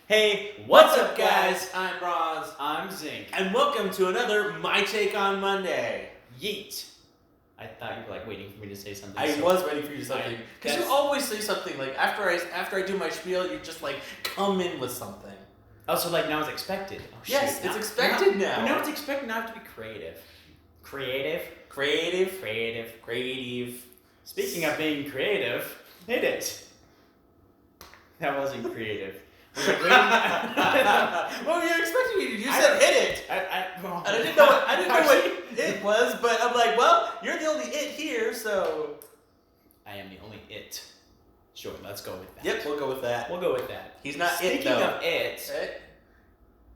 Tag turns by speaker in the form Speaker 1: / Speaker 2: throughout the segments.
Speaker 1: Hey,
Speaker 2: What's up, guys? I'm Bronz.
Speaker 1: I'm Zink.
Speaker 2: And welcome to another My Take on Monday.
Speaker 1: Yeet. I thought you were like waiting for me to say something.
Speaker 2: I was waiting for you to say something. Because you always say something like, after I do my spiel, you just like come in with something.
Speaker 1: Oh, so like now it's expected. Oh,
Speaker 2: yes,
Speaker 1: shoot.
Speaker 2: it's expected now.
Speaker 1: Now it's expected. Now I have to be creative. Creative. Speaking of being creative, hit it. That wasn't creative.
Speaker 2: What were you expecting me to do? You said hit it. And I didn't know what it was, but I'm like, well, you're the only it here, so.
Speaker 1: I am the only it. Sure, let's go with that.
Speaker 2: Yep, we'll go with that.
Speaker 1: We'll go with that.
Speaker 2: He's not
Speaker 1: Speaking
Speaker 2: it, though.
Speaker 1: of it.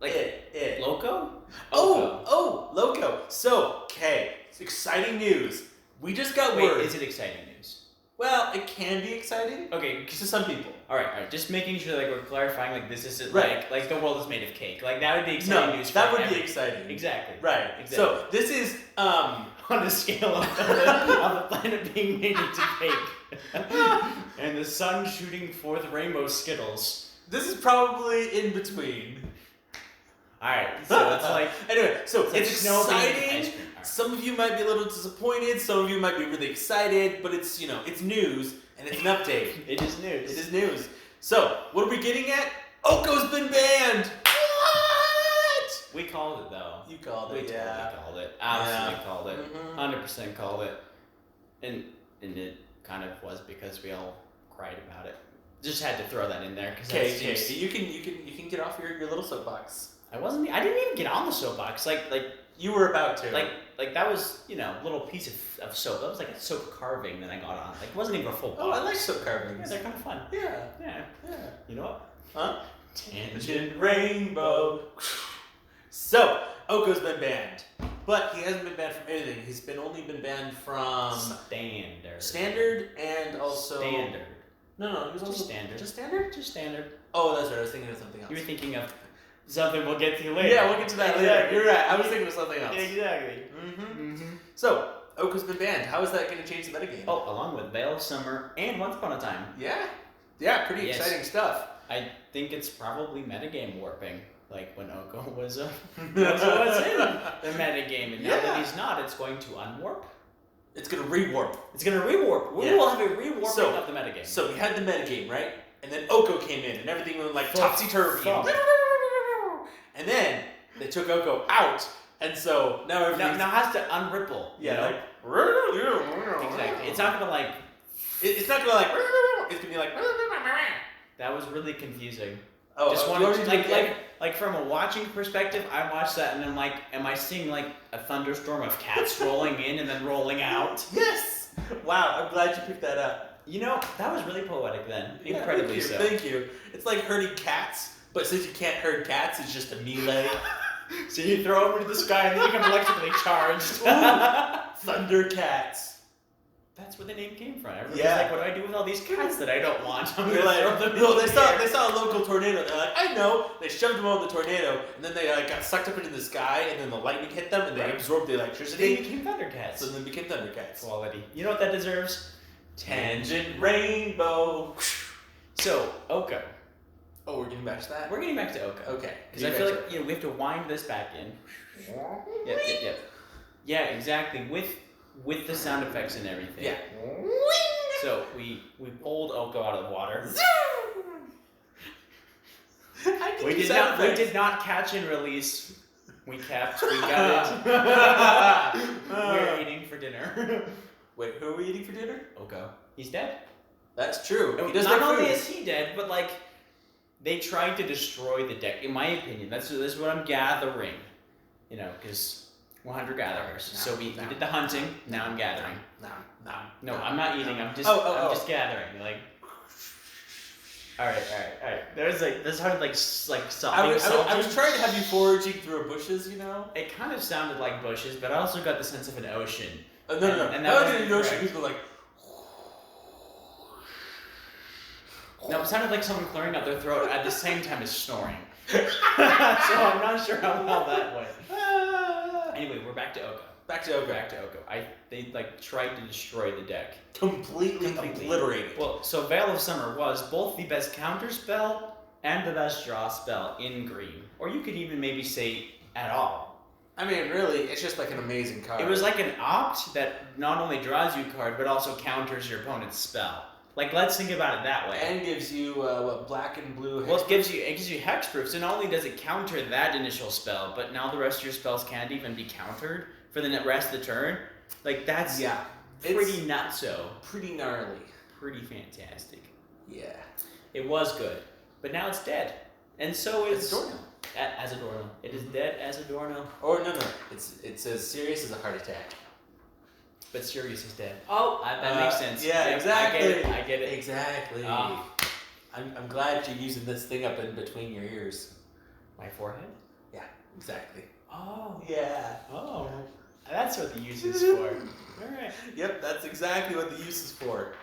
Speaker 1: Like
Speaker 2: it.
Speaker 1: Loco?
Speaker 2: Oh, Loco. So, okay, it's exciting news. We just got word.
Speaker 1: Wait, is it exciting news?
Speaker 2: Well, it can be exciting.
Speaker 1: Okay,
Speaker 2: to some people.
Speaker 1: All right. Just making sure like we're clarifying like this isn't
Speaker 2: right.
Speaker 1: like the world is made of cake. Like that would be exciting news.
Speaker 2: That would be exciting.
Speaker 1: Exactly.
Speaker 2: Right.
Speaker 1: Exactly.
Speaker 2: So this is
Speaker 1: on the scale of the planet being made into cake, and the sun shooting forth rainbow skittles.
Speaker 2: This is probably in between.
Speaker 1: All right. So it's like
Speaker 2: anyway. So it's exciting.
Speaker 1: Right.
Speaker 2: Some of you might be a little disappointed. Some of you might be really excited. But it's it's news and it's an update.
Speaker 1: It is news.
Speaker 2: It is news. So what are we getting at? Oko's been banned. What?
Speaker 1: We called it though.
Speaker 2: You called it.
Speaker 1: We totally called it. Absolutely called it. 100% called it. And it kind of was because we all cried about it. Just had to throw that in there because
Speaker 2: okay. You can get off your little soapbox.
Speaker 1: I didn't even get on the soapbox. Like
Speaker 2: you were about to.
Speaker 1: Like that was, a little piece of soap. That was like a soap carving that I got on. Like it wasn't even a full box.
Speaker 2: Oh, I like soap carvings.
Speaker 1: Yeah, they're kind of fun.
Speaker 2: Yeah.
Speaker 1: You know what?
Speaker 2: Huh? Tangent rainbow. So, Oko's been banned. But he hasn't been banned from anything. He's only been banned from Standard and also
Speaker 1: Standard.
Speaker 2: No, he was also
Speaker 1: Standard.
Speaker 2: Just Standard?
Speaker 1: Just Standard.
Speaker 2: Oh, that's right. I was thinking of something else.
Speaker 1: You were thinking of something we'll get to later.
Speaker 2: Yeah, we'll get to that later. You're right. I was thinking of something else.
Speaker 1: Exactly.
Speaker 2: So, Oko's been banned. How is that going to change the metagame?
Speaker 1: Oh, along with Veil of Summer and Once Upon a Time.
Speaker 2: Yeah, pretty exciting stuff.
Speaker 1: I think it's probably metagame warping. Like when Oko was in the metagame, and now that he's not, it's going to unwarp.
Speaker 2: It's going to rewarp.
Speaker 1: We will have a rewarping of the metagame.
Speaker 2: So we had the metagame, right? And then Oko came in, and everything went like topsy-turvy. And then they took Oko out, and so now everything
Speaker 1: now has to unripple.
Speaker 2: Yeah,
Speaker 1: exactly. It's not gonna like.
Speaker 2: It's not gonna like. It's gonna be like.
Speaker 1: That was really confusing.
Speaker 2: Oh,
Speaker 1: just wanted like from a watching perspective, I watched that and I'm like, am I seeing like a thunderstorm of cats rolling in and then rolling out?
Speaker 2: Yes. Wow, I'm glad you picked that up.
Speaker 1: That was really poetic then. Incredibly so.
Speaker 2: Thank you. It's like herding cats, but since you can't herd cats, it's just a melee.
Speaker 1: So you throw them into the sky and they become electrically charged.
Speaker 2: Thundercats.
Speaker 1: That's where the name came from. Everyone's like, what do I do with all these cats that I don't want? I'm gonna throw them
Speaker 2: they saw a local tornado. They're like, I know. They shoved them on the tornado, and then they got sucked up into the sky, and then the lightning hit them, and they absorbed the electricity.
Speaker 1: They became Thundercats.
Speaker 2: So then became Thundercats.
Speaker 1: Quality. You know what that deserves?
Speaker 2: Tangent rainbow.
Speaker 1: So, Oko.
Speaker 2: Oh, we're getting back to that?
Speaker 1: We're getting back to Oko.
Speaker 2: Okay.
Speaker 1: Because I feel like we have to wind this back in. Yep. Yeah, exactly. With the sound effects and everything.
Speaker 2: Yeah.
Speaker 1: So we pulled Oko out of the water. We did not catch and release. We got it. We're eating for dinner.
Speaker 2: Wait, who are we eating for dinner?
Speaker 1: Oko. He's dead.
Speaker 2: That's true.
Speaker 1: Not only is he dead, but like they tried to destroy the deck. In my opinion, this is what I'm gathering. Because we're hunter-gatherers. So we did the hunting. Now I'm gathering. No, I'm not eating. I'm just gathering. Like. All right. This sounded like
Speaker 2: I was trying to have you foraging through bushes.
Speaker 1: It kind of sounded like bushes, but I also got the sense of an ocean.
Speaker 2: No.
Speaker 1: And that was
Speaker 2: an ocean. People like.
Speaker 1: No, it sounded like someone clearing out their throat at the same time as snoring. So I'm not sure how well that went. Anyway, we're back to Oko.
Speaker 2: Back to Oko.
Speaker 1: They tried to destroy the deck.
Speaker 2: Completely obliterated.
Speaker 1: Well, so Veil of Summer was both the best counter spell and the best draw spell in green. Or you could even maybe say at all.
Speaker 2: I mean, really, it's just like an amazing card.
Speaker 1: It was like an opt that not only draws you a card, but also counters your opponent's spell. Like, let's think about it that way.
Speaker 2: And gives you, black and blue...
Speaker 1: Well, it gives you hexproof, so not only does it counter that initial spell, but now the rest of your spells can't even be countered for the rest of the turn. Like, that's pretty nutso.
Speaker 2: Pretty gnarly.
Speaker 1: Pretty fantastic.
Speaker 2: Yeah.
Speaker 1: It was good, but now it's dead. And so is...
Speaker 2: Adorno.
Speaker 1: As Adorno. It is dead as Adorno.
Speaker 2: Or, no. It's as serious as a heart attack.
Speaker 1: But Sirius is dead. Oh, that makes sense.
Speaker 2: Yeah,
Speaker 1: yep,
Speaker 2: exactly.
Speaker 1: I get it.
Speaker 2: Exactly. I'm glad you're using this thing up in between your ears.
Speaker 1: My forehead?
Speaker 2: Yeah, exactly.
Speaker 1: Oh.
Speaker 2: Yeah.
Speaker 1: Oh. That's what the use is for. Alright.
Speaker 2: Yep, that's exactly what the use is for.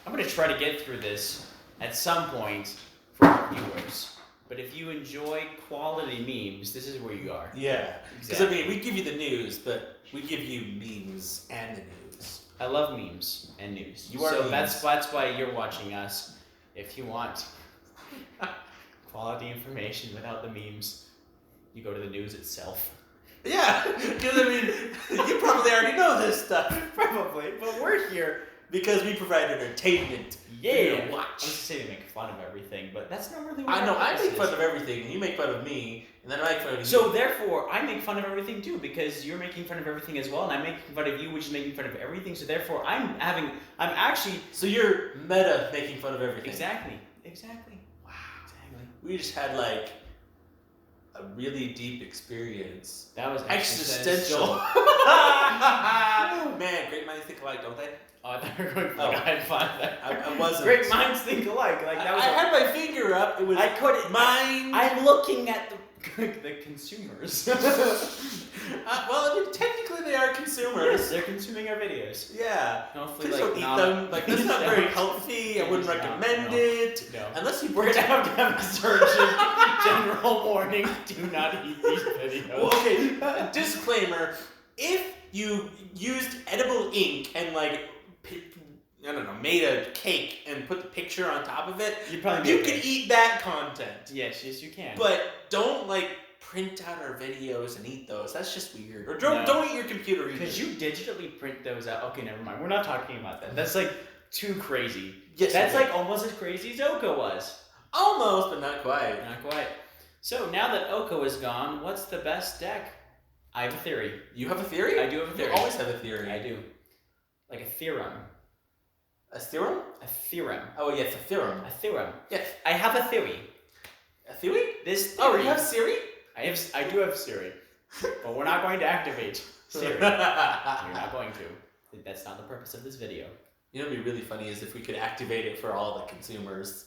Speaker 1: I'm going to try to get through this at some point for our viewers. But if you enjoy quality memes, this is where you are.
Speaker 2: Yeah. Because, I mean, we give you the news, but we give you memes and the news.
Speaker 1: I love memes and news.
Speaker 2: You are
Speaker 1: so
Speaker 2: memes.
Speaker 1: that's why you're watching us. If you want quality information without the memes, you go to the news itself.
Speaker 2: Yeah, because, I mean, you probably already know this stuff.
Speaker 1: Probably, but we're here.
Speaker 2: Because we provide entertainment.
Speaker 1: Yeah.
Speaker 2: For you to
Speaker 1: I
Speaker 2: watch.
Speaker 1: was just saying to make fun of everything, but that's not really what
Speaker 2: I know,
Speaker 1: our
Speaker 2: I
Speaker 1: purpose
Speaker 2: make
Speaker 1: is.
Speaker 2: fun of everything, and you make fun of me, and then I make fun of you.
Speaker 1: So therefore, I make fun of everything too, because you're making fun of everything as well, and I'm making fun of you, which is making fun of everything. So therefore, I'm actually.
Speaker 2: So you're meta making fun of everything.
Speaker 1: Exactly. Wow. Exactly.
Speaker 2: We just had like a really deep experience.
Speaker 1: That was
Speaker 2: Existential. Man, great minds think alike, don't they?
Speaker 1: Oh, I thought you were going for a high five there.
Speaker 2: I wasn't.
Speaker 1: Great minds think alike. Like that was.
Speaker 2: I had my finger up. It was.
Speaker 1: I couldn't.
Speaker 2: Mine.
Speaker 1: I'm looking at the consumers.
Speaker 2: Well, I mean, technically they are consumers.
Speaker 1: Yes, they're consuming our videos.
Speaker 2: Yeah.
Speaker 1: Hopefully,
Speaker 2: Please
Speaker 1: like,
Speaker 2: don't eat them. Like that's not very healthy. I wouldn't recommend it.
Speaker 1: No.
Speaker 2: Unless you.
Speaker 1: We're gonna have a surgeon general warning. Do not eat these videos.
Speaker 2: Well, okay. Disclaimer: if you used edible ink and like. I don't know, made a cake and put the picture on top of it,
Speaker 1: you can
Speaker 2: eat that content.
Speaker 1: Yes, you can.
Speaker 2: But don't like print out our videos and eat those. That's just weird. Or don't eat your computer either.
Speaker 1: Because you digitally print those out. Okay, never mind. We're not talking about that. That's like too crazy.
Speaker 2: Yes,
Speaker 1: that's like almost as crazy as Oko was.
Speaker 2: Almost, but not quite.
Speaker 1: Not quite. So now that Oko is gone, what's the best deck? I have a theory.
Speaker 2: You have a theory?
Speaker 1: I do have a theory.
Speaker 2: You always have a theory.
Speaker 1: I do. Like a theorem.
Speaker 2: A theorem?
Speaker 1: A theorem.
Speaker 2: Oh, yes, a theorem.
Speaker 1: A theorem.
Speaker 2: Yes.
Speaker 1: I have a theory.
Speaker 2: A theory?
Speaker 1: This theory.
Speaker 2: Oh, you have Siri?
Speaker 1: I do have Siri. But we're not going to activate Siri. You're not going to. That's not the purpose of this video.
Speaker 2: You know what would be really funny is if we could activate it for all the consumers.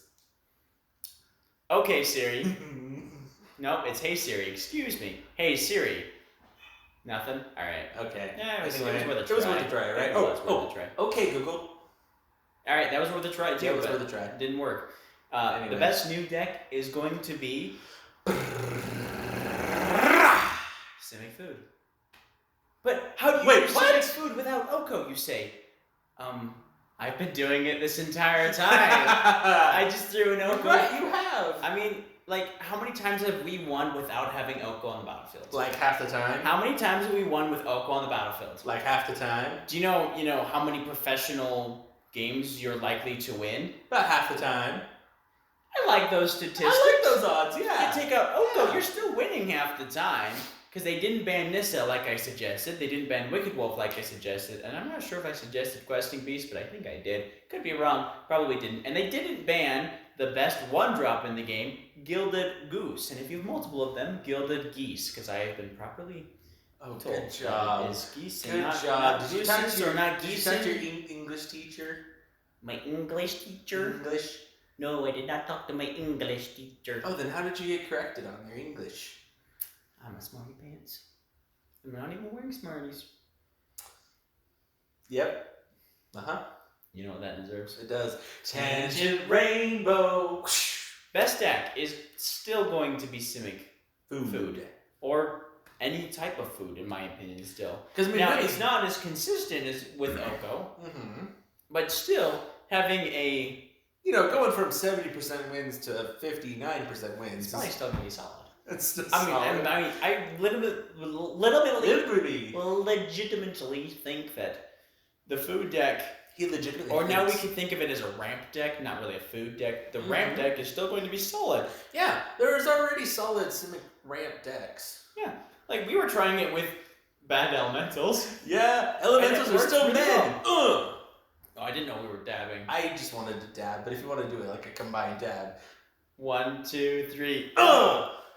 Speaker 1: Okay, Siri. Nope, it's Hey Siri. Excuse me. Hey Siri. Nothing? Alright.
Speaker 2: Okay.
Speaker 1: Yeah, it was
Speaker 2: anyway,
Speaker 1: worth a try.
Speaker 2: It was worth a try, right?
Speaker 1: It was worth a try.
Speaker 2: Okay, Google.
Speaker 1: Alright, that was worth a try too.
Speaker 2: Yeah, it was worth a try.
Speaker 1: Didn't work.
Speaker 2: Anyway.
Speaker 1: The best new deck is going to be Simic Food. But how do you
Speaker 2: Wait,
Speaker 1: do
Speaker 2: what?
Speaker 1: Simic Food without Oko, you say? I've been doing it this entire time. I just threw an Oko.
Speaker 2: Right, you have.
Speaker 1: I mean, like, how many times have we won without having Oko on the battlefield?
Speaker 2: Like half the time.
Speaker 1: How many times have we won with Oko on the battlefield?
Speaker 2: Like half the time.
Speaker 1: Do you know how many professional games you're likely to win?
Speaker 2: About half the time.
Speaker 1: I like those statistics.
Speaker 2: I like those odds, yeah.
Speaker 1: You take out Oko, you're still winning half the time. Because they didn't ban Nissa like I suggested. They didn't ban Wicked Wolf like I suggested. And I'm not sure if I suggested Questing Beast, but I think I did. Could be wrong. Probably didn't. And they didn't ban the best one-drop in the game, Gilded Goose. And if you have multiple of them, Gilded Geese. Because I have been properly told
Speaker 2: good job.
Speaker 1: that it is geese
Speaker 2: Good
Speaker 1: and not,
Speaker 2: job.
Speaker 1: not
Speaker 2: Did you talk
Speaker 1: gooses
Speaker 2: to your,
Speaker 1: or not
Speaker 2: did you
Speaker 1: geese.
Speaker 2: talk to your English teacher?
Speaker 1: My English teacher?
Speaker 2: English?
Speaker 1: No, I did not talk to my English teacher.
Speaker 2: Oh, then how did you get corrected on your English?
Speaker 1: I'm a smarty pants. I'm not even wearing Smarties.
Speaker 2: Yep. Uh-huh.
Speaker 1: You know what that deserves?
Speaker 2: It does. Tangent Rainbow.
Speaker 1: Best deck is still going to be Simic
Speaker 2: Food.
Speaker 1: or any type of food, in my opinion, still.
Speaker 2: Because
Speaker 1: Now, it's not as consistent as with Oko, but still having a
Speaker 2: going from 70% wins to 59% wins.
Speaker 1: It's probably still gonna be solid.
Speaker 2: It's still
Speaker 1: I
Speaker 2: solid.
Speaker 1: I legitimately think that the food deck.
Speaker 2: He legitimately.
Speaker 1: Or now we can think of it as a ramp deck, not really a food deck. The ramp deck is still going to be solid.
Speaker 2: Yeah, there's already solid Simic ramp decks.
Speaker 1: Yeah, like we were trying it with bad elementals.
Speaker 2: Yeah, elementals are still mid.
Speaker 1: Oh, I didn't know we were dabbing.
Speaker 2: I just wanted to dab, but if you want to do it like a combined dab.
Speaker 1: 1, 2, 3.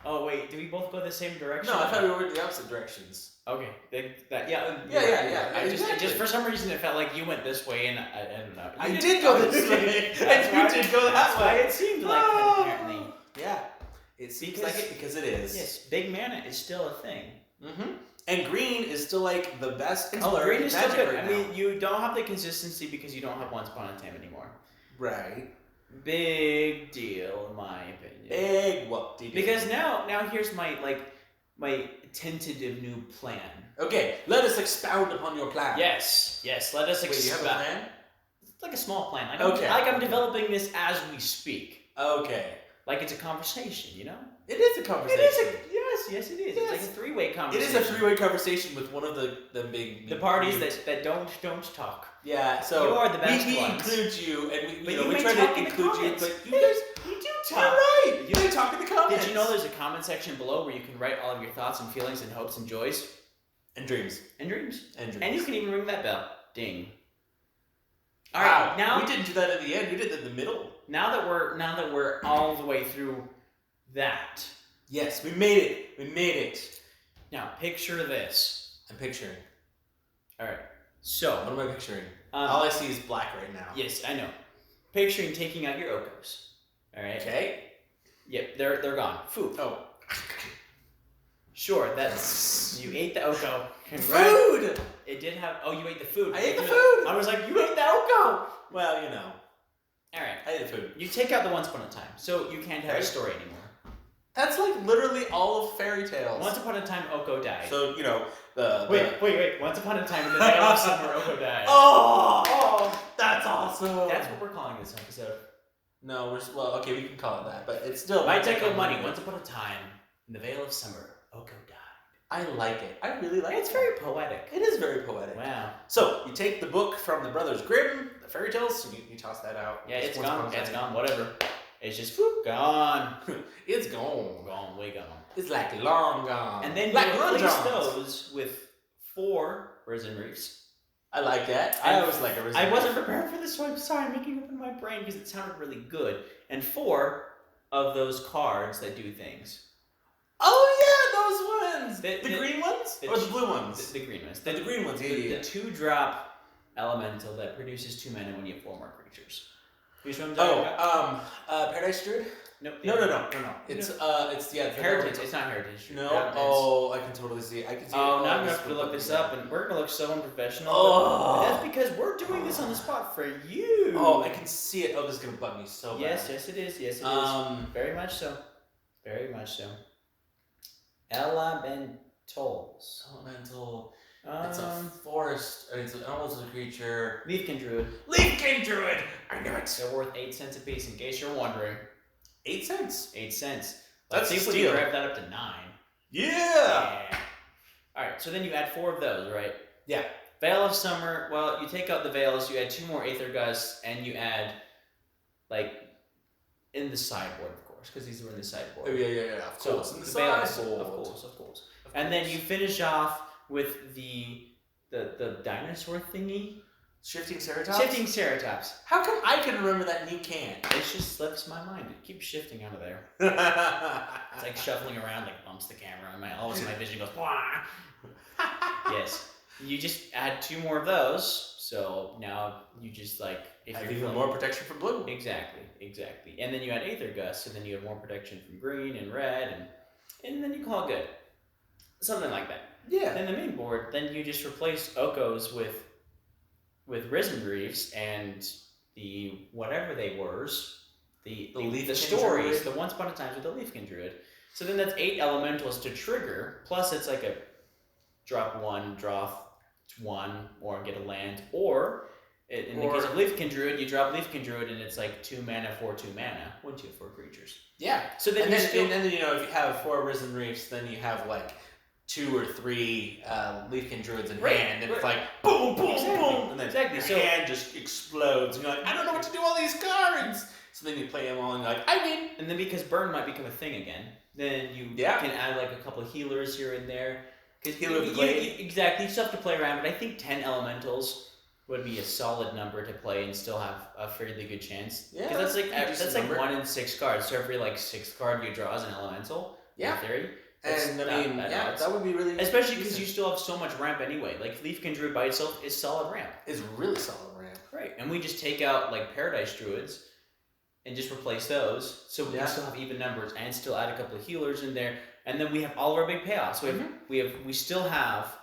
Speaker 1: Oh wait, do we both go the same direction?
Speaker 2: No, I thought we were in the opposite directions.
Speaker 1: Okay,
Speaker 2: Yeah.
Speaker 1: It just for some reason it felt like you went this way, and I don't know.
Speaker 2: I did go this way, and you did go that
Speaker 1: That's why
Speaker 2: way.
Speaker 1: it seemed like apparently.
Speaker 2: Yeah, it seems like it because it is.
Speaker 1: Yes, big mana is still a thing.
Speaker 2: And green is still like the best color.
Speaker 1: Green
Speaker 2: in
Speaker 1: is still
Speaker 2: Magic
Speaker 1: good.
Speaker 2: right
Speaker 1: I mean, you don't have the consistency because you don't have Once Upon a Time anymore.
Speaker 2: Right.
Speaker 1: Big deal, in my opinion.
Speaker 2: Big whoop.
Speaker 1: Because now here's my tentative new plan.
Speaker 2: Okay, let us expound upon your plan.
Speaker 1: Yes. Let us expound.
Speaker 2: Wait, you have a plan?
Speaker 1: It's like a small plan.
Speaker 2: Okay.
Speaker 1: I'm developing this as we speak.
Speaker 2: Okay.
Speaker 1: Like it's a conversation, you know?
Speaker 2: It is a conversation.
Speaker 1: Yes, it is.
Speaker 2: Yes.
Speaker 1: It's like a three-way conversation.
Speaker 2: It is a three-way conversation with one of the big...
Speaker 1: The parties that don't talk.
Speaker 2: Yeah, so...
Speaker 1: You are the best
Speaker 2: we
Speaker 1: ones.
Speaker 2: include you, and we
Speaker 1: may
Speaker 2: try
Speaker 1: talk
Speaker 2: to
Speaker 1: in the
Speaker 2: include you,
Speaker 1: comments.
Speaker 2: but you guys...
Speaker 1: You do
Speaker 2: You're
Speaker 1: talk.
Speaker 2: right! You can talk in the comments.
Speaker 1: Did you know there's a comment section below where you can write all of your thoughts and feelings and hopes and joys?
Speaker 2: And dreams.
Speaker 1: And dreams.
Speaker 2: And
Speaker 1: you can even ring that bell. Ding. All
Speaker 2: Wow.
Speaker 1: right, now
Speaker 2: we didn't do that at the end. We did it in the middle.
Speaker 1: Now that we're all the way through that.
Speaker 2: Yes, we made it. We made it.
Speaker 1: Now picture this.
Speaker 2: I'm picturing.
Speaker 1: All right. So
Speaker 2: what am I picturing? All I see is black right now.
Speaker 1: Yes, I know. Picturing taking out your Okos. All right.
Speaker 2: Okay.
Speaker 1: Yep, they're gone. Food.
Speaker 2: Oh.
Speaker 1: Sure, that's you ate the Oko.
Speaker 2: Food.
Speaker 1: It did have. Oh, you ate the food.
Speaker 2: I ate the food.
Speaker 1: I was like, you ate the Oko.
Speaker 2: Well, you know.
Speaker 1: All right.
Speaker 2: I ate the food.
Speaker 1: You take out the Once Upon a Time, so you can't have a story anymore.
Speaker 2: That's like literally all of fairy tales.
Speaker 1: Once upon a time, Oko died.
Speaker 2: So you know the.
Speaker 1: Wait. Once upon a time, in the Vale of Summer, Oko died.
Speaker 2: Oh, that's awesome.
Speaker 1: That's what we're calling this episode.
Speaker 2: No, okay, we can call it that, but it's still.
Speaker 1: Might take no money. Once upon a time, in the Vale of Summer, Oko died.
Speaker 2: I like it. I really like it.
Speaker 1: It's very poetic.
Speaker 2: It is very poetic.
Speaker 1: Wow.
Speaker 2: So you take the book from the Brothers Grimm, the fairy tales, and you toss that out.
Speaker 1: Yeah, it's gone. It's gone. Whatever. It's just gone.
Speaker 2: It's gone.
Speaker 1: Gone. Way gone.
Speaker 2: It's like long gone.
Speaker 1: And then you
Speaker 2: like
Speaker 1: replace those with 4 resin reefs.
Speaker 2: I like that. I always like a resin
Speaker 1: I
Speaker 2: reef.
Speaker 1: wasn't prepared for this, so I'm sorry. I'm making up in my brain because it sounded really good. And 4 of those cards that do things.
Speaker 2: Oh yeah, those ones. The green ones or the blue ones?
Speaker 1: The green ones.
Speaker 2: The green ones. Yeah.
Speaker 1: The 2-drop elemental that produces 2 mana when you have 4 more creatures. You know what I'm talking about?
Speaker 2: Paradise Druid?
Speaker 1: No.
Speaker 2: It's
Speaker 1: Heritage. It's not Heritage.
Speaker 2: No. Oh, I can totally see it. I can see it.
Speaker 1: Oh, now I'm gonna have to look this up, and we're gonna look so unprofessional.
Speaker 2: Oh.
Speaker 1: But that's because we're doing this on the spot for you.
Speaker 2: Oh, I can see it. Oh, this is gonna bug me so bad.
Speaker 1: Yes, it is. Yes, it is. Very much so. Very much so. Elementals.
Speaker 2: Elemental. It's a forest. It's almost a creature.
Speaker 1: Leafkin Druid.
Speaker 2: Leafkin Druid! I knew it!
Speaker 1: They're worth 8 cents a piece, in case you're wondering.
Speaker 2: 8 cents?
Speaker 1: 8 cents.
Speaker 2: That's
Speaker 1: Let's see if we can grab that up to 9.
Speaker 2: Yeah!
Speaker 1: Alright, so then you add 4 of those, right?
Speaker 2: Yeah.
Speaker 1: Veil of Summer, well, you take out the Veils, you add 2 more Aether Gusts, and you add, like, in the sideboard, of course, because these were in the sideboard.
Speaker 2: Oh, yeah. Of course.
Speaker 1: So,
Speaker 2: in the
Speaker 1: Veils,
Speaker 2: sideboard.
Speaker 1: Of course. And then you finish off with the dinosaur thingy.
Speaker 2: Shifting Ceratops?
Speaker 1: Shifting Ceratops.
Speaker 2: How come I can remember that and you can't?
Speaker 1: It just slips my mind. It keeps shifting out of there. It's like shuffling around, like bumps the camera, and all of a sudden my vision goes, wah! Yes. You just add 2 more of those, so now you just like...
Speaker 2: If have even more protection from blue.
Speaker 1: Exactly. And then you add Aether Gust, and then you have more protection from green and red, and then you call it good. Something like that.
Speaker 2: Yeah.
Speaker 1: Then the main board, then you just replace Okos with Risen Reefs and the whatever they were, the stories,
Speaker 2: Druid.
Speaker 1: the Once Upon a Time with the Leafkin Druid. So then that's 8 elementals to trigger, plus it's like a drop 1, draw 1, or get a land, or In the case of Leafkin Druid, you drop Leafkin Druid and it's like 2 mana for 2 mana. 1/2 for creatures.
Speaker 2: Yeah.
Speaker 1: So then
Speaker 2: and then if you have 4 Risen Reefs, then you have like 2 or 3 Leafkin Druids in hand, and it's like boom, boom, boom, and then your hand just explodes, and you're like, I don't know what to do with all these cards. So then you play them all, and you're like, I win.
Speaker 1: And then because burn might become a thing again, then you can add like a couple of healers here and there. Because
Speaker 2: Healer of the Blade.
Speaker 1: Exactly, you still have to play around, but I think 10 elementals would be a solid number to play and still have a fairly good chance.
Speaker 2: Yeah,
Speaker 1: because that's like 1 in 6 cards. So every like 6th card you draw as an elemental.
Speaker 2: Yeah.
Speaker 1: In theory.
Speaker 2: And that would be really
Speaker 1: especially because you still have so much ramp anyway. Like Leafkin Druid by itself is solid ramp.
Speaker 2: It's really solid ramp.
Speaker 1: Right, and we just take out like Paradise Druids and just replace those, so we can still have even numbers and still add a couple of healers in there, and then we have all of our big payoffs. We still have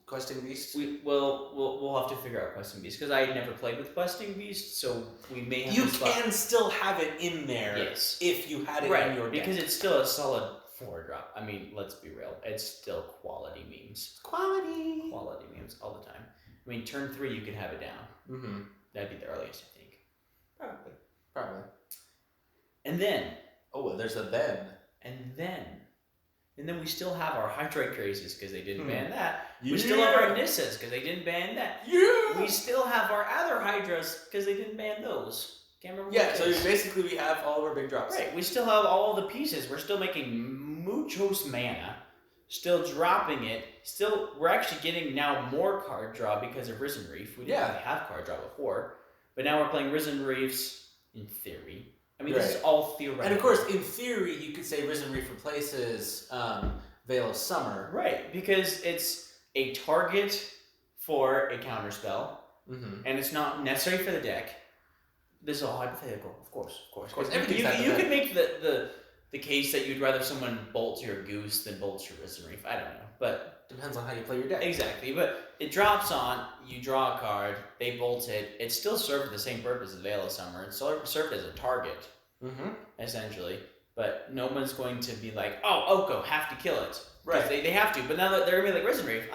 Speaker 2: Questing Beast.
Speaker 1: We'll have to figure out Questing Beast because I had never played with Questing Beast, so we may have.
Speaker 2: You can still have it in there, if you had it in your deck,
Speaker 1: because it's still a solid 4-drop. I mean, let's be real, it's still quality memes. Quality memes all the time. I mean, turn 3 you could have it down. That'd be the earliest, I think.
Speaker 2: Probably.
Speaker 1: And then.
Speaker 2: Oh, there's a then.
Speaker 1: And then we still have our Hydroid Crazes because they didn't ban that. We still have our Nissas because they didn't ban that. We still have our other Hydras because they didn't ban those. Can't remember.
Speaker 2: So basically we have all of our big drops.
Speaker 1: Right. We still have all the pieces. We're still making muchos mana. Still dropping it. We're actually getting now more card draw because of Risen Reef. We didn't really have card draw before. But now we're playing Risen Reefs in theory. I mean, this is all theoretical.
Speaker 2: And of course, in theory, you could say Risen Reef replaces Veil of Summer.
Speaker 1: Right, because it's a target for a counterspell, and it's not necessary for the deck. This is all hypothetical, of course. You could make the case that you'd rather someone bolt your Goose than bolt your Risen Reef. I don't know, but
Speaker 2: depends on how you play your deck.
Speaker 1: Exactly, but it drops on, you draw a card, they bolt it. It still served the same purpose as Veil of Summer. It served as a target, essentially. But no one's going to be like, oh, Oko, have to kill it. Right. They have to, but now that they're going to be like Risen Reef,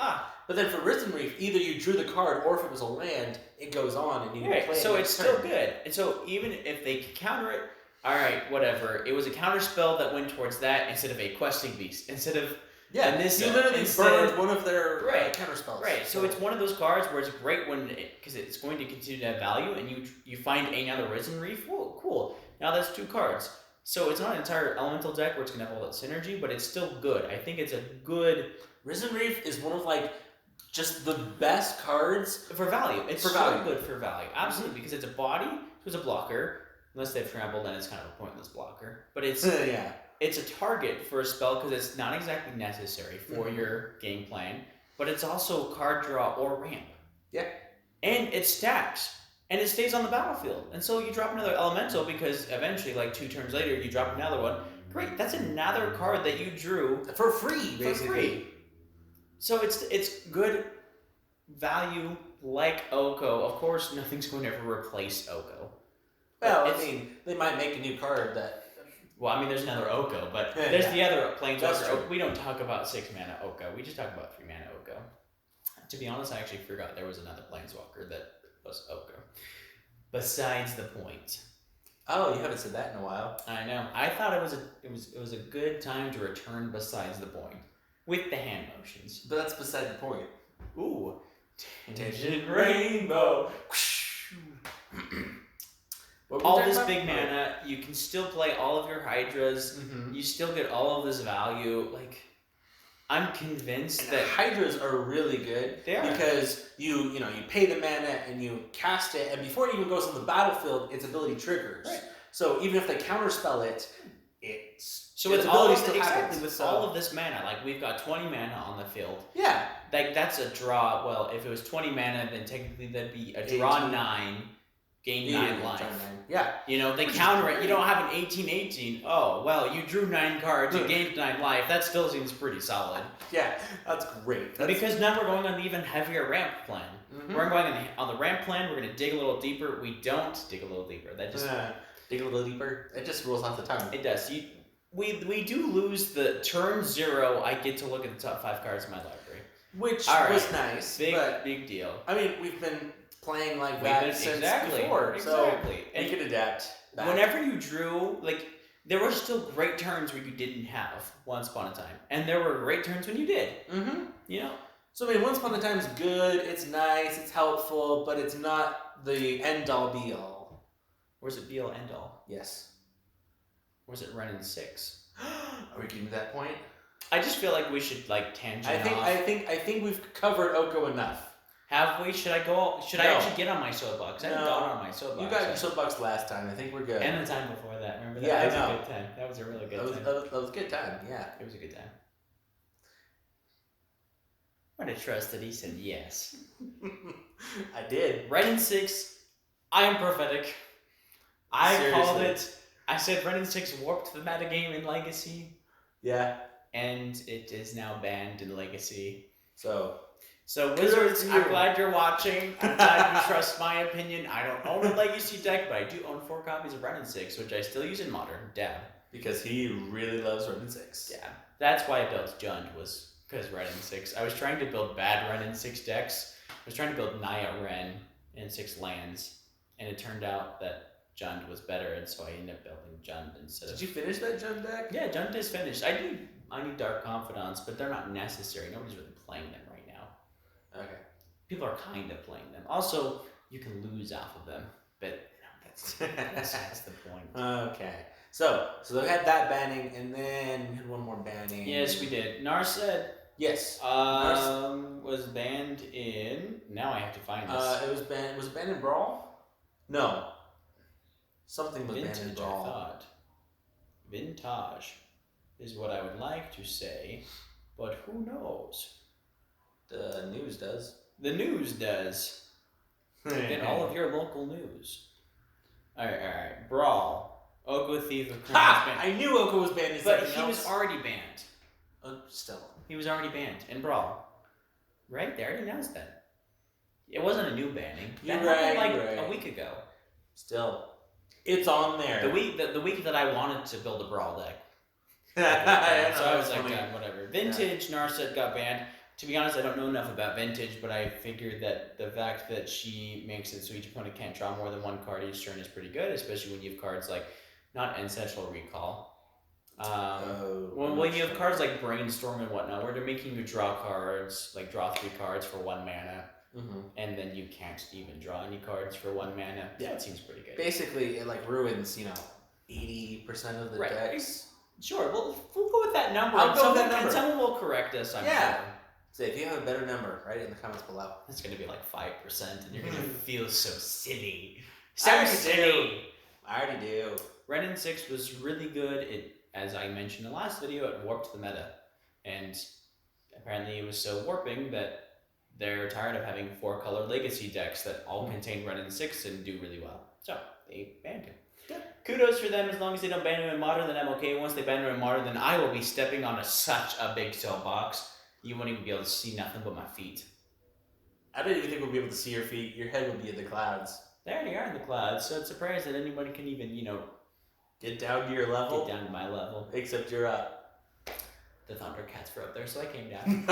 Speaker 2: But then for Risen Reef, either you drew the card, or if it was a land, it goes on and you can play it.
Speaker 1: So it's still good. And so even if they counter it, alright, whatever. It was a counter spell that went towards that instead of a Questing Beast. Instead of
Speaker 2: you literally burned one of their counter spells.
Speaker 1: Right, so it's one of those cards where it's great because it's going to continue to have value, and you find another Risen Reef. Whoa, cool. Now that's 2 cards. So it's not an entire elemental deck where it's going to have all that synergy, but it's still good. I think it's a good...
Speaker 2: Risen Reef is one of just the best cards
Speaker 1: for value. It's good for value. Absolutely, because it's a body, so it's a blocker. Unless they've trampled, then it's kind of a pointless blocker. But it's it's a target for a spell because it's not exactly necessary for your game plan, but it's also card draw or ramp.
Speaker 2: Yeah.
Speaker 1: And it stacks. And it stays on the battlefield. And so you drop another elemental because eventually, like 2 turns later, you drop another one. Great, that's another card that you drew.
Speaker 2: For free, basically.
Speaker 1: So it's good value like Oko. Of course, nothing's going to ever replace Oko.
Speaker 2: Well, I mean, they might make a new card that...
Speaker 1: Well, I mean, there's another Oko, but there's the other Planeswalker. We don't talk about 6 mana Oko. We just talk about 3 mana Oko. To be honest, I actually forgot there was another Planeswalker that was Oko. Besides the point.
Speaker 2: Oh, you haven't said that in a while.
Speaker 1: I know. I thought it was a good time to return besides the point with the hand motions.
Speaker 2: But that's beside the point.
Speaker 1: Ooh, Tangent Rainbow. All this big mana, you can still play all of your Hydras. You still get all of this value. Like, I'm convinced that
Speaker 2: Hydras are really good.
Speaker 1: They are.
Speaker 2: Because you pay the mana and you cast it, and before it even goes on the battlefield, its ability triggers.
Speaker 1: Right.
Speaker 2: So even if they counterspell it, it's
Speaker 1: all of this mana. Like, we've got 20 mana on the field.
Speaker 2: Yeah.
Speaker 1: Like, that's a draw. Well, if it was 20 mana, then technically that'd be a draw 9. Gain 9 life.
Speaker 2: Yeah.
Speaker 1: They counter it. You don't have an 18/18. Oh, well, you drew 9 cards, you gained 9 life. That still seems pretty solid.
Speaker 2: Yeah, that's great.
Speaker 1: Because now we're going on the even heavier ramp plan. We're going on the ramp plan. We're going to dig a little deeper. We don't dig a little deeper. That just
Speaker 2: dig a little deeper. It just rolls off the tongue.
Speaker 1: It does. We do lose the turn 0. I get to look at the top 5 cards in my library,
Speaker 2: which was nice.
Speaker 1: Big deal.
Speaker 2: I mean, we've been playing like that since before.
Speaker 1: Exactly.
Speaker 2: So we could adapt.
Speaker 1: Whenever you drew, like, there were still great turns where you didn't have once upon a time, and there were great turns when you did.
Speaker 2: Mm-hmm.
Speaker 1: You know.
Speaker 2: So I mean, once upon a time is good. It's nice. It's helpful, but it's not the end all be all.
Speaker 1: Or is it be all end all?
Speaker 2: Yes.
Speaker 1: Or is it Renin 6?
Speaker 2: Are we getting to that point?
Speaker 1: I just feel like we should like tangent off.
Speaker 2: I think we've covered Oko enough.
Speaker 1: Have we? Should I go? Should I actually get on my soapbox? I haven't gone on my soapbox.
Speaker 2: You got your soapbox last time. I think we're good.
Speaker 1: And the time before that. Remember that?
Speaker 2: Yeah,
Speaker 1: that was a good time. That was a really good time.
Speaker 2: That was a good time. Yeah,
Speaker 1: it was a good time. What a trust that he said yes.
Speaker 2: I did.
Speaker 1: Renin 6. I am prophetic. I called it. I said Renin 6 warped the metagame in Legacy.
Speaker 2: Yeah.
Speaker 1: And it is now banned in Legacy.
Speaker 2: So
Speaker 1: Wizards, I'm glad you're watching. I'm glad you trust my opinion. I don't own a Legacy deck, but I do own 4 copies of Renin 6, which I still use in Modern. Dab.
Speaker 2: Because he really loves Renin 6.
Speaker 1: Yeah. That's why I built Jund, was because Renin 6. I was trying to build bad Renin 6 decks. I was trying to build Naya Ren and 6 lands, and it turned out that Jund was better, and so I ended up building Jund instead of...
Speaker 2: Did you finish that Jund deck?
Speaker 1: Yeah, Jund is finished. I need Dark Confidants, but they're not necessary. Nobody's really playing them right now.
Speaker 2: Okay.
Speaker 1: People are kind of playing them. Also, you can lose off of them, but that's the point.
Speaker 2: Okay. So they had that banning, and then we had one more banning.
Speaker 1: Yes, we did. Narset.
Speaker 2: Yes.
Speaker 1: Was banned in... Now I have to find this.
Speaker 2: It was banned... Was it banned in Brawl? No. Something was banned in Brawl.
Speaker 1: I thought. Vintage is what I would like to say, but who knows?
Speaker 2: The news does.
Speaker 1: The news does. Get all of your local news. Alright. Brawl. Oko Thief of
Speaker 2: Ha! I knew Oko was banned in
Speaker 1: but he was already banned.
Speaker 2: Still.
Speaker 1: He was already banned in Brawl. Right? They already announced that. It wasn't a new banning. That happened a week ago.
Speaker 2: Still. It's on there.
Speaker 1: The week that I wanted to build a Brawl deck. So I was like, whatever. Vintage, Narset got banned. To be honest, I don't know enough about Vintage, but I figured that the fact that she makes it so each opponent can't draw more than one card each turn is pretty good, especially when you have cards like, not Ancestral Recall. When you have cards like Brainstorm and whatnot, where they're making you draw cards, like draw 3 cards for 1 mana, and then you can't even draw any cards for 1 mana. Yeah, it seems pretty good.
Speaker 2: Basically, it like ruins, 80% of the decks.
Speaker 1: Sure, we'll go with that number.
Speaker 2: I'll go with that number.
Speaker 1: And someone will correct us, I'm sure.
Speaker 2: So if you have a better number, write it in the comments below.
Speaker 1: It's going to be like 5%, and you're going to feel so silly.
Speaker 2: I already do.
Speaker 1: Renin 6 was really good. It, as I mentioned in the last video, it warped the meta. And apparently it was so warping that they're tired of having 4-color legacy decks that all contain Renin 6 and do really well. So they banned him. Yeah. Kudos for them. As long as they don't ban him in Modern, then I'm okay. Once they ban him in Modern, then I will be stepping on such a big soapbox. You won't even be able to see nothing but my feet.
Speaker 2: I don't even think we'll be able to see your feet. Your head will be in the clouds.
Speaker 1: They already are in the clouds, so it's surprised that anybody can even,
Speaker 2: get down to your level.
Speaker 1: Get down to my level.
Speaker 2: Except you're up.
Speaker 1: The Thundercats were up there, so I came down.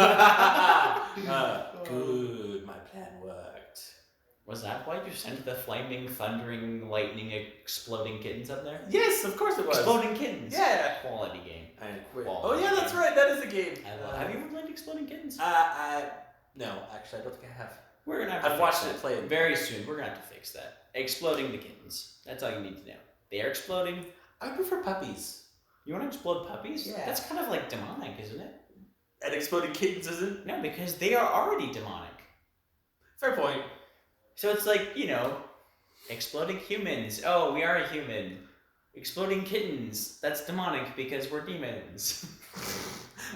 Speaker 2: Good. My plan worked.
Speaker 1: Was that why you sent the flaming, thundering, lightning, exploding kittens up there?
Speaker 2: Yes, of course it was.
Speaker 1: Exploding kittens.
Speaker 2: Yeah.
Speaker 1: Quality game.
Speaker 2: Oh yeah, that's right. That is a game.
Speaker 1: Have you ever played Exploding Kittens?
Speaker 2: No, actually, I don't think I have.
Speaker 1: We're gonna have to
Speaker 2: I've watched it play
Speaker 1: very soon. We're gonna have to fix that. Exploding the kittens. That's all you need to know. They are exploding.
Speaker 2: I prefer puppies.
Speaker 1: You want to explode puppies?
Speaker 2: Yeah.
Speaker 1: That's kind of like demonic, isn't it?
Speaker 2: And exploding kittens isn't?
Speaker 1: No, because they are already demonic.
Speaker 2: Fair point.
Speaker 1: So it's like, exploding humans. Oh, we are a human. Exploding kittens. That's demonic because we're demons.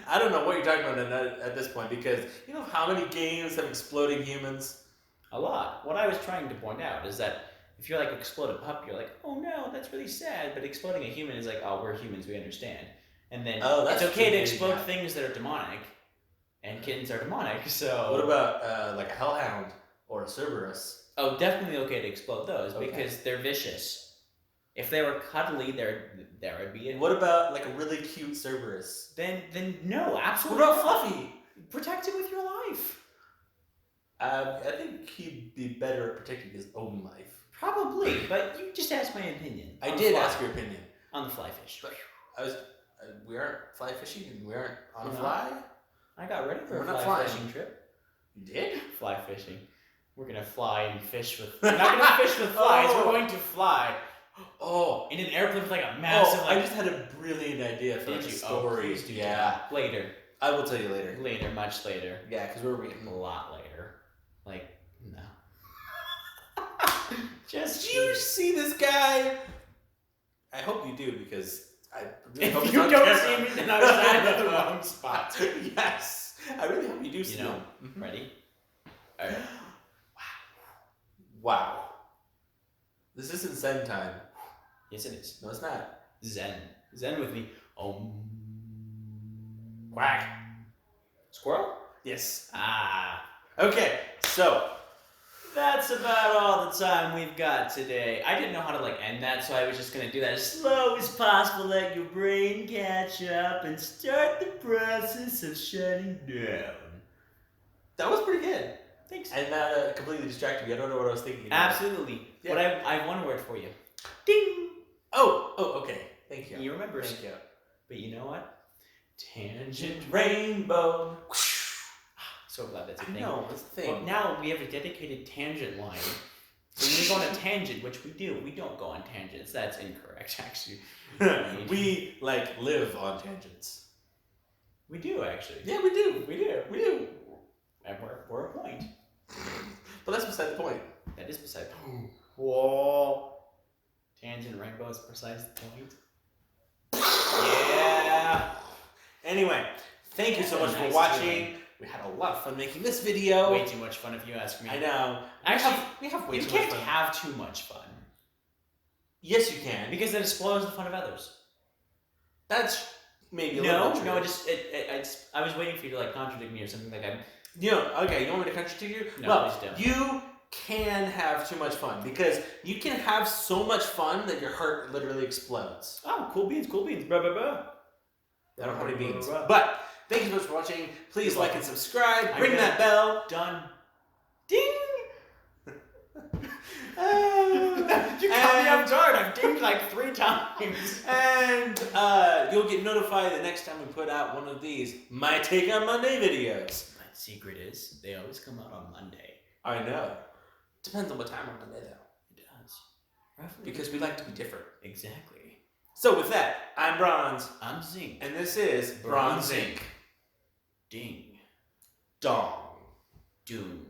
Speaker 2: I don't know what you're talking about at this point, because you know how many games have exploding humans?
Speaker 1: A lot. What I was trying to point out is that if you're like explode a pup, you're like, oh no, that's really sad. But exploding a human is like, oh, we're humans, we understand. And then it's okay to explode things that are demonic, and kittens are demonic. So
Speaker 2: what about like a hellhound or a Cerberus?
Speaker 1: Oh, definitely okay to explode those because they're vicious. If they were cuddly, there would be
Speaker 2: What about like a really cute Cerberus?
Speaker 1: Then no, absolutely.
Speaker 2: What about Fluffy?
Speaker 1: Protect it with your life.
Speaker 2: I think he'd be better at protecting his own life.
Speaker 1: Probably, but you just asked my opinion.
Speaker 2: I did ask your opinion.
Speaker 1: On the fly fish.
Speaker 2: But we aren't fly fishing and we aren't on a fly.
Speaker 1: I got ready for
Speaker 2: We're
Speaker 1: a
Speaker 2: not
Speaker 1: fly
Speaker 2: flying.
Speaker 1: fishing trip.
Speaker 2: You did?
Speaker 1: Fly fishing. We're gonna fly and fish with. We're not gonna fish with flies. We're going to fly.
Speaker 2: Oh,
Speaker 1: in an airplane with like a massive.
Speaker 2: I just had a brilliant idea for like a story.
Speaker 1: Please do that. Later.
Speaker 2: I will tell you later.
Speaker 1: Later, much later.
Speaker 2: Yeah, because we're reading
Speaker 1: a lot later. Like no. Just.
Speaker 2: Did you see this guy? I hope you do because I really hope
Speaker 1: if
Speaker 2: he's
Speaker 1: you
Speaker 2: on
Speaker 1: don't
Speaker 2: camera.
Speaker 1: see me, then I was at the wrong spot.
Speaker 2: Yes, I really hope you do see him.
Speaker 1: Ready? All right.
Speaker 2: Wow. This isn't Zen time.
Speaker 1: Yes, it is.
Speaker 2: No, it's not.
Speaker 1: Zen. Zen with me.
Speaker 2: Quack.
Speaker 1: Squirrel?
Speaker 2: Yes.
Speaker 1: Ah.
Speaker 2: Okay, so
Speaker 1: that's about all the time we've got today. I didn't know how to end that, so I was just gonna do that as slow as possible, let your brain catch up and start the process of shutting down.
Speaker 2: that was pretty good.
Speaker 1: Thanks.
Speaker 2: And that completely distracted me. I don't know what I was thinking.
Speaker 1: Absolutely.
Speaker 2: Yeah.
Speaker 1: But I have one word for you. Ding!
Speaker 2: Oh, okay. Thank you.
Speaker 1: You remember.
Speaker 2: Thank you.
Speaker 1: But you know what? Tangent rainbow. So glad that's a thing.
Speaker 2: No, it's a thing.
Speaker 1: Well, now we have a dedicated tangent line. So when we go on a tangent, which we do, we don't go on tangents. That's incorrect, actually.
Speaker 2: We live on tangents.
Speaker 1: We do, actually.
Speaker 2: Yeah, we do.
Speaker 1: We do.
Speaker 2: We do.
Speaker 1: And we're a point.
Speaker 2: But that's beside the point.
Speaker 1: That is beside the point. Whoa. Tangent rainbow is precise the point. Yeah.
Speaker 2: Anyway, thank you so much for watching. We had a lot of fun making this video.
Speaker 1: Way too much fun if you ask me.
Speaker 2: I know.
Speaker 1: Actually,
Speaker 2: we have way
Speaker 1: you
Speaker 2: too much
Speaker 1: can't
Speaker 2: fun.
Speaker 1: have too much fun.
Speaker 2: Yes, you can.
Speaker 1: Because then it spoils the fun of others.
Speaker 2: That's maybe a little bit true.
Speaker 1: I was waiting for you to contradict me or something like that.
Speaker 2: Okay, you want me to contradict you?
Speaker 1: No,
Speaker 2: well,
Speaker 1: please don't.
Speaker 2: you can have too much fun because you can have so much fun that your heart literally explodes.
Speaker 1: Oh, cool beans, cool beans. Blah, blah, blah.
Speaker 2: I don't know how many beans.
Speaker 1: Blah, blah, blah.
Speaker 2: But thank you so much for watching. Please like and subscribe. Ring that bell.
Speaker 1: Done. Ding! You caught me off guard. I've dinged 3 times.
Speaker 2: And you'll get notified the next time we put out one of these My Take on Monday videos.
Speaker 1: My secret is they always come out on Monday.
Speaker 2: I know. Depends on what time on Monday, though.
Speaker 1: It does. Roughly.
Speaker 2: Because we like to be different.
Speaker 1: Exactly.
Speaker 2: So with that, I'm Bronze.
Speaker 1: I'm Zinc.
Speaker 2: And this is BronZink.
Speaker 1: Ding.
Speaker 2: Dong.
Speaker 1: Doom.